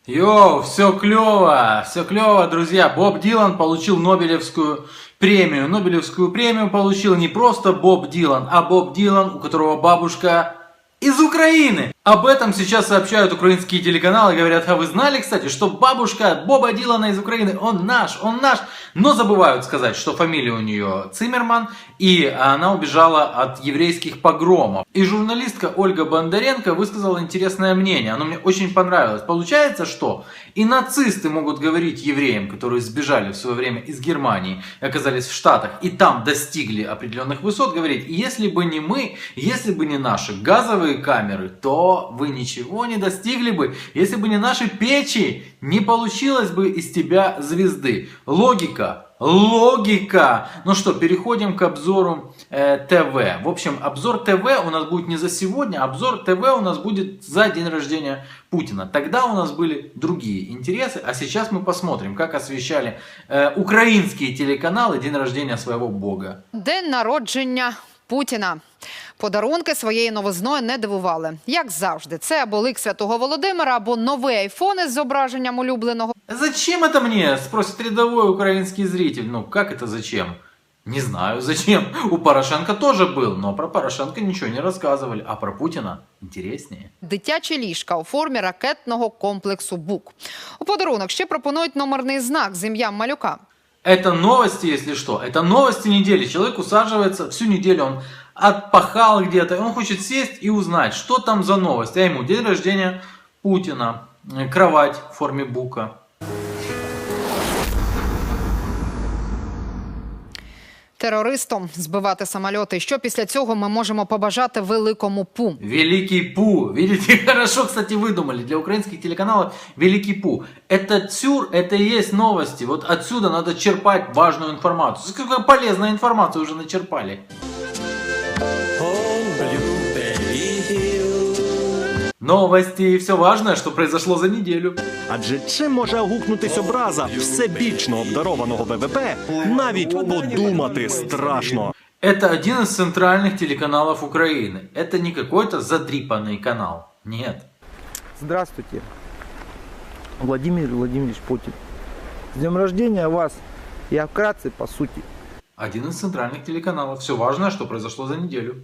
Йоу, все клево, друзья. Боб Дилан получил Нобелевскую премию. Нобелевскую премию получил не просто Боб Дилан, а Боб Дилан, у которого бабушка из Украины. Об этом сейчас сообщают украинские телеканалы. Говорят, а вы знали, кстати, что бабушка Боба Дилана из Украины, он наш. Но забывают сказать, что фамилия у нее Циммерман, и она убежала от еврейских погромов. И журналистка Ольга Бондаренко высказала интересное мнение. Оно мне очень понравилось. Получается, что и нацисты могут говорить евреям, которые сбежали в свое время из Германии, оказались в Штатах, и там достигли определенных высот, говорить, если бы не мы, если бы не наши газовые камеры, то вы ничего не достигли бы. Если бы не наши печи, не получилось бы из тебя звезды. Логика. Ну что, переходим к обзору ТВ. В общем, обзор ТВ у нас будет не за сегодня, обзор ТВ у нас будет за день рождения Путина. Тогда у нас были другие интересы, а сейчас мы посмотрим, как освещали украинские телеканалы день рождения своего бога. День народження Путіна. Подарунки своєю новизною не дивували. Як завжди, це або лик Святого Володимира, або новий айфон із зображенням улюбленого. Зачем это мне? Спросит рядовой украинский зритель. Ну, как это зачем? Не знаю, зачем. У Порошенко тоже был, но про Порошенко ничего не рассказывали. А про Путина интереснее. Дитячі ліжка у формі ракетного комплексу «Бук». У подарунок ще пропонують номерний знак з ім'ям малюка. Это новости, если что. Это новости недели. Человек усаживается, всю неделю он отпахал где-то. Он хочет сесть и узнать, что там за новость. А ему день рождения Путина. Кровать в форме бука. Терористам збивати самольоти. Що після цього ми можемо побажати великому Пу? Великий Пу. Видите, хорошо, кстати, выдумали. Для украинских телеканалов Великий Пу. Это ЦЮР, это и есть новости. Вот отсюда надо черпать важную информацию. Какая полезная информация уже начерпали. Новости. Все важное, что произошло за неделю. Адже чим може гукнутись образа всебічно обдарованого ВВП, навіть подумати страшно. Это один из центральных телеканалов Украины. Это не какой-то задрипанный канал. Нет. Здравствуйте, Владимир Владимирович Путин. С днем рождения вас. Я вкратце по сути. Один из центральных телеканалов. Все важное, что произошло за неделю.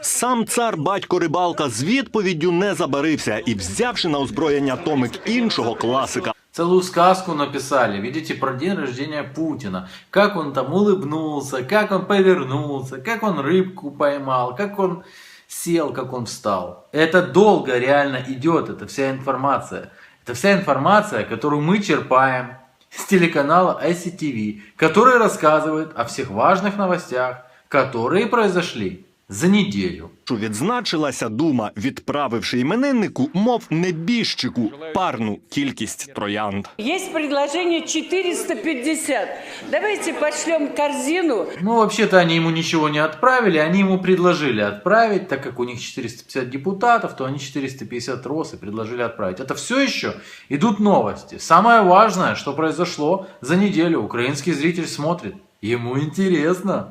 Сам цар батько Рибалка з відповіддю не забарився і, взявши на озброєння томик іншого класика, Целую сказку написали, видите, про день рождения Путина. Как он там улыбнулся, как он повернулся, как он рыбку поймал, как он сел, как он встал. Это долго реально идет, это вся информация. Это вся информация, которую мы черпаем с телеканала ICTV, который рассказывает о всех важных новостях, которые произошли за неделю. відзначилася Дума, відправивши імениннику, мов небіжчику, парну кількість троянд. Есть предложение 450. Давайте пошлем корзину. Ну, вообще-то они ему ничего не отправили, они ему предложили отправить, так как у них 450 депутатов, то они 450 роз и предложили отправить. Это все еще идут новости. Самое важное, что произошло за неделю. Украинский зритель смотрит. Ему интересно.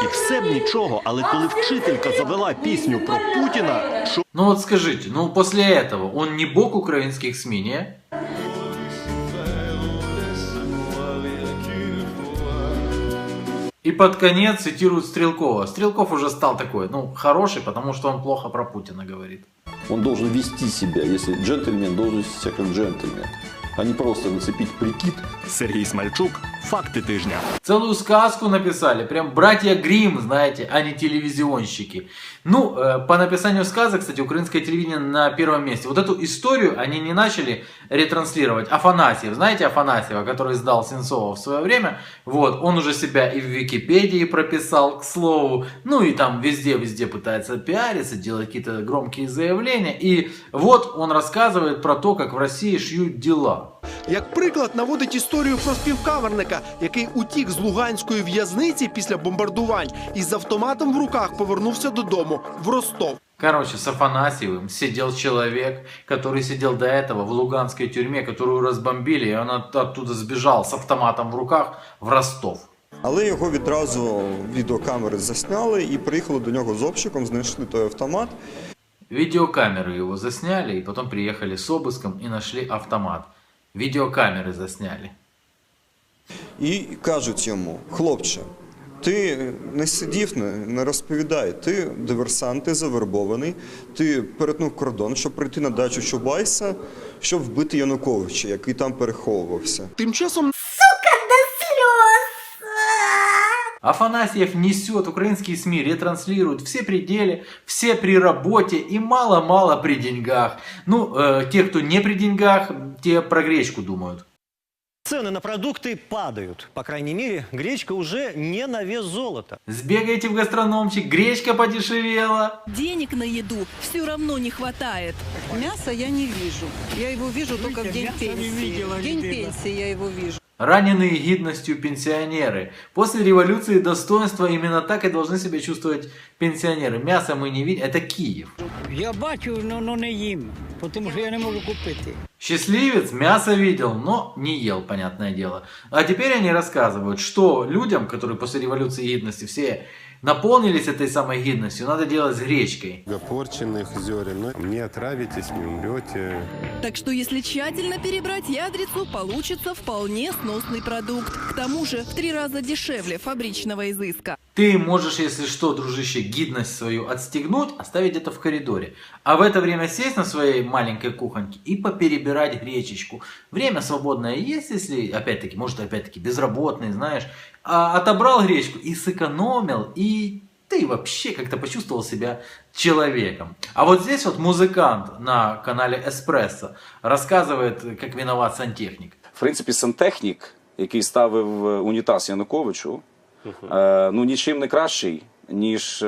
І все б нічого, але коли вчителька завела пісню про Путіна, Ну вот скажите, ну после этого он не бог украинских СМИ, не? И под конец цитируют Стрелкова. Стрелков уже стал такой, ну, хороший, потому что он плохо про Путина говорит. Он должен вести себя, если джентльмен, должен вести себя как джентльмен, а не просто нацепить прикид. Сергій Смальчук, факти тижня. Целую сказку написали, прям братья Гримм, знаете, а не телевизионщики. Ну, по написанию сказок, кстати, украинское телевидение на первом месте. Вот эту историю они не начали ретранслировать. Афанасьев, знаете Афанасьева, который сдал Сенцова в свое время? Вот, он уже себя и в Википедии прописал, к слову. Ну и там везде пытается пиариться, делать какие-то громкие заявления. И вот он рассказывает про то, как в России шьют дела. Як приклад наводить історію про співкамерника, який утік з луганської в'язниці після бомбардувань і з автоматом в руках повернувся додому в Ростов. Короче, с Афанасьевым сидел человек, который сидел до этого в луганской тюрьме, которую разбомбили, и он оттуда сбежал с автоматом в руках в Ростов. Але його відразу відеокамери засняли і приїхали до нього з обшуком, знайшли той автомат. Видеокамеры его засняли, и потом приехали с обыском и нашли автомат. Видеокамеры засняли. І кажуть йому: хлопче, ти не сидів, не розповідай, ти диверсант, ти завербований, ти перетнув кордон, щоб прийти на дачу Чубайса, щоб вбити Януковича, який там переховувався. Тим часом Афанасьев несет, украинские СМИ ретранслируют все при деле, все при работе и мало-мало при деньгах. Ну, те, кто не при деньгах, те про гречку думают. Цены на продукты падают. По крайней мере, гречка уже не на вес золота. Сбегайте в гастрономчик, гречка подешевела. Денег на еду все равно не хватает. Мяса я не вижу. Я его вижу только в день пенсии. В день пенсии я его вижу. Раненые гидностью пенсионеры. После революции достоинства именно так и должны себя чувствовать пенсионеры. Мясо мы не видим. Это Киев. Я бачу, но не їм, потому що я не можу купити. Счастливец мясо видел, но не ел, понятное дело. А теперь они рассказывают, что людям, которые после революции гидности все наполнились этой самой гидностью, надо делать с гречкой. Порченных зерен. Не отравитесь, не умрете. Так что если тщательно перебрать ядрицу, получится вполне сносный продукт. К тому же в 3 раза дешевле фабричного изыска. Ты можешь, если что, дружище, гидность свою отстегнуть, оставить где-то в коридоре. А в это время сесть на своей маленькой кухоньке и поперебирать гречечку. Время свободное есть, если, опять-таки, может, опять-таки, безработный, знаешь, отобрал гречку и сэкономил, и ты вообще как-то почувствовал себя человеком. А вот здесь вот музыкант на канале Эспрессо рассказывает, как виноват сантехник. В принципі, сантехнік, який ставив унітаз Януковичу, ну нічим не кращий, ніж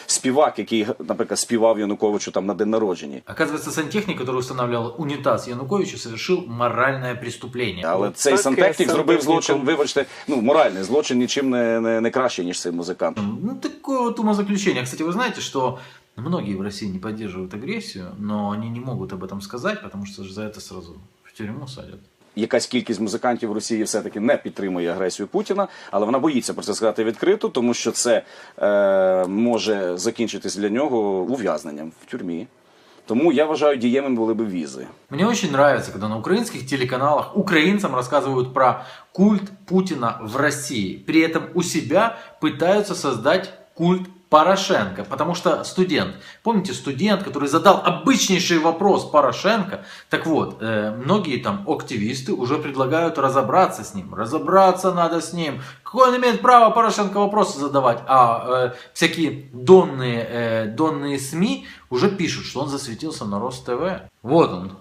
співак, який, наприклад, співав Януковичу там на день народження. Оказывается, сантехник, который устанавливал унитаз Януковичу, совершил моральное преступление. Але цей сантехнік зробив злочин, вибачте, ну, моральний злочин нічим не кращий, ніж цей музикант. Ну, такое вот умозаключение. Кстати, вы знаете, что многие в России не поддерживают агрессию, но они не могут об этом сказать, потому что за это сразу в тюрьму садят. Якась кількість музикантів в Росії все-таки не підтримує агресію Путіна, але вона боїться про це сказати відкрито, тому що це може закінчитись для нього ув'язненням в тюрмі. Тому я вважаю, дієвими були б візи. Мне очень нравится, когда на украинских телеканалах украинцам рассказывают про культ Путина в России. При этом у себя пытаются создать культ Порошенко, потому что студент, помните студент, который задал обычнейший вопрос Порошенко, так вот, многие там активисты уже предлагают разобраться с ним, разобраться надо с ним, какое он имеет право Порошенко вопросы задавать, а всякие донные СМИ уже пишут, что он засветился на Рос-ТВ. Вот он,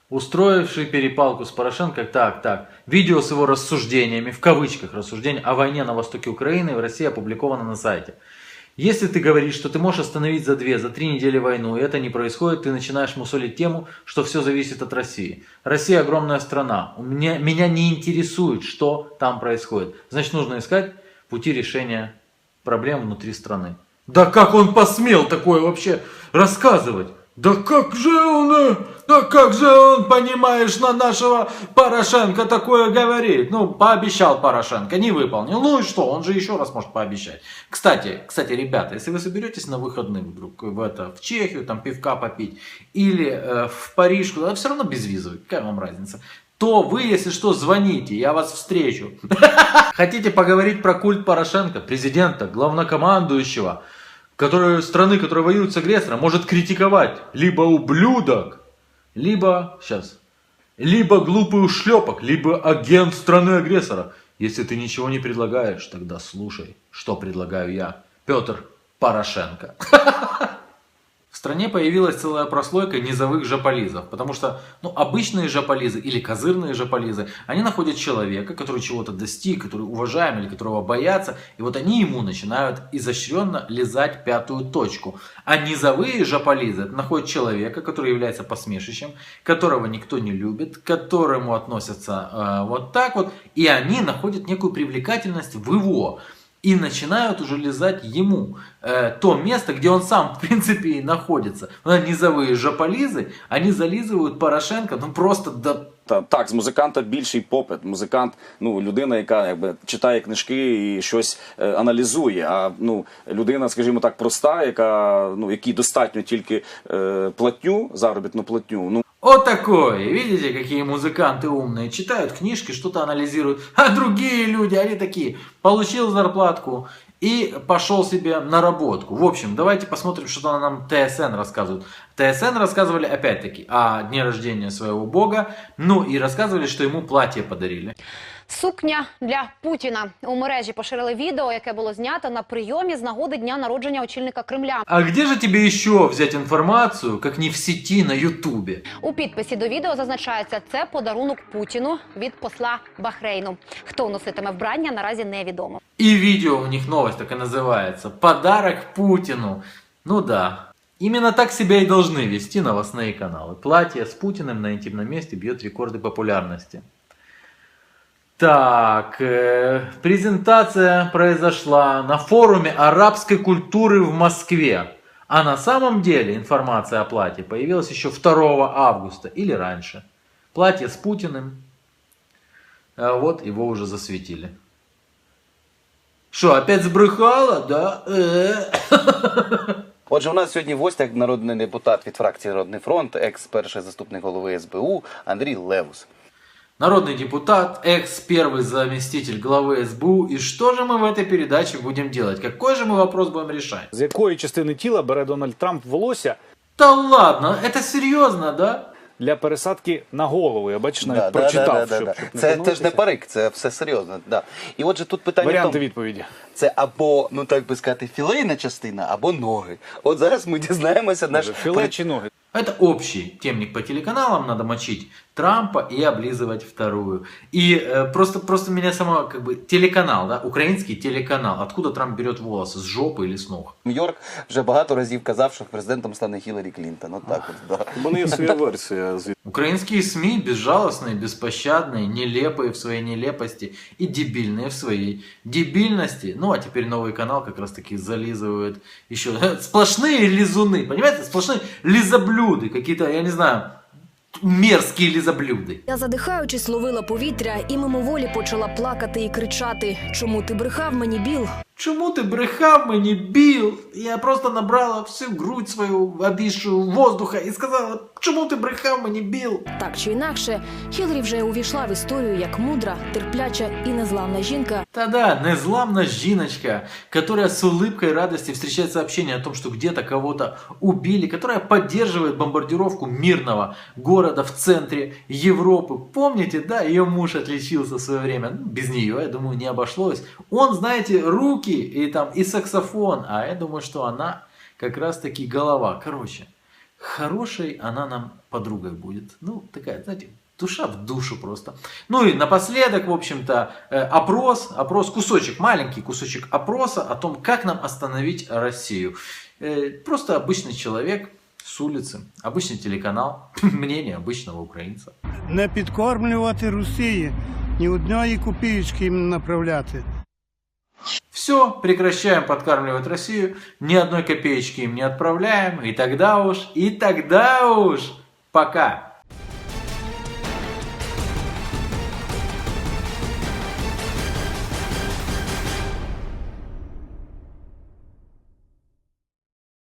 устроивший перепалку с Порошенко, так, видео с его рассуждениями, в кавычках рассуждения о войне на востоке Украины в России опубликовано на сайте. Если ты говоришь, что ты можешь остановить за 2-3 недели войну, и это не происходит, ты начинаешь мусолить тему, что все зависит от России. Россия огромная страна. Меня не интересует, что там происходит. Значит, нужно искать пути решения проблем внутри страны. Да как он посмел такое вообще рассказывать? Да как же он, понимаешь, на нашего Порошенко такое говорит? Ну, пообещал Порошенко, не выполнил. Ну и что, он же еще раз может пообещать. Кстати, ребята, если вы соберетесь на выходные вдруг в Чехию, там пивка попить, или в Париж, куда все равно безвизовый, какая вам разница, то вы, если что, звоните, я вас встречу. Хотите поговорить про культ Порошенко, президента, главнокомандующего, страны, которая воюет с агрессором, может критиковать либо ублюдок, либо глупый ушлепок, либо агент страны-агрессора. Если ты ничего не предлагаешь, тогда слушай, что предлагаю я, Петр Порошенко. В стране появилась целая прослойка низовых жополизов, потому что обычные жополизы или козырные жополизы, они находят человека, который чего-то достиг, который уважаем или которого боятся, и вот они ему начинают изощренно лизать пятую точку. А низовые жополизы находят человека, который является посмешищем, которого никто не любит, к которому относятся вот так вот, и они находят некую привлекательность в его и начинают уже лизать ему то место, где он сам, в принципе, и находится. Низовые жополизы, они зализывают Порошенко, ну просто до... Так, з музиканта більший попит. Музикант, людина, яка якби читає книжки і щось аналізує. А людина, скажімо так, проста, якій достатньо тільки платню, заробітну платню. Вот такое. Видите, какие музыканты умные. Читают книжки, что-то анализируют. А другие люди, они такие, получил зарплатку и пошел себе на работку. В общем, давайте посмотрим, что нам ТСН рассказывают. ТСН рассказывали опять-таки о дне рождения своего бога. Ну и рассказывали, что ему платье подарили. Сукня для Путіна. У мережі поширили відео, яке було знято на прийомі з нагоди дня народження очільника Кремля. А где же тебе еще взять информацию, как не в сети на Ютубе? У підписі до відео зазначається, це подарунок Путіну від посла Бахрейну. Хто носитиме вбрання, наразі невідомо. И видео у них новость так и называется. Подарок Путину. Ну да. Именно так себя и должны вести новостные каналы. Платье с Путиным на интимном месте бьет рекорды популярности. Так, презентация произошла на форуме арабской культуры в Москве. А на самом деле информация о платье появилась еще 2 августа или раньше. Платье с Путиным. Вот его уже засветили. Что, опять сбрехала, да? Отже, у нас сьогодні в гостях народний депутат від фракції «Народний фронт», екс-перший заступник голови СБУ Андрій Левус. Народный депутат, экс-первый заместитель главы СБУ. И что же мы в этой передаче будем делать? Какой же мы вопрос будем решать? З якої частини тіла бере Дональд Трамп волосся? Да ладно, это серьезно, да? Для пересадки на голову. Я бачиш, навіть прочитав, щоб Це ж не парик, це все серйозно. Да. І отже, тут питання варіанти відповіді. Це або, так би сказати, філейна частина, або ноги. От зараз ми дізнаємося філе чи ноги. Это общий темник по телеканалам, надо мочить Трампа и облизывать вторую. И просто меня само, телеканал, да, украинский телеканал, откуда Трамп берет волосы, с жопы или с ног? Нью-Йорк вже багато разів казав, що президентом стане Хіларі Клінтон. От так от, да. У мене є своя версія. Украинские СМИ безжалостные, беспощадные, нелепые в своей нелепости и дебильные в своей дебильности. Ну, а теперь новый канал как раз таки зализывают еще. Сплошные лизуны, понимаете? Сплошные лизоблюды, какие-то, я не знаю, мерзкі лізоблюди. Я, задихаючись, ловила повітря і мимоволі почала плакати і кричати: «Чому ти брехав мені, Біл?» Чому ти брехав мені, Біл? Я просто набрала всю грудь свою обіжу воздуха і сказала: чому ти брехав мені, Біл? Так чи інакше, Хіларі вже увійшла в історію як мудра, терпляча і незламна жінка. Та-да, незламна жіночка, которая с улыбкой радости встречает сообщение о том, что где-то кого-то убили, которая поддерживает бомбардировку мирного города в центре Европы. Помните, да, ее муж отличился в свое время, без нее, я думаю, не обошлось. Он, знаете, руки и саксофон, а я думаю, что она как раз таки голова. Короче, хорошей она нам подругой будет. Ну, такая, знаете, душа в душу просто. Ну и напоследок, в общем-то, опрос, кусочек, маленький кусочек опроса о том, как нам остановить Россию. Просто обычный человек с улицы, обычный телеканал, мнение обычного украинца. Не підкормлювати Росії, ні одної копійки їм направляти. Все, прекращаем подкармливать Россию, ни одной копеечки им не отправляем, и тогда уж, пока.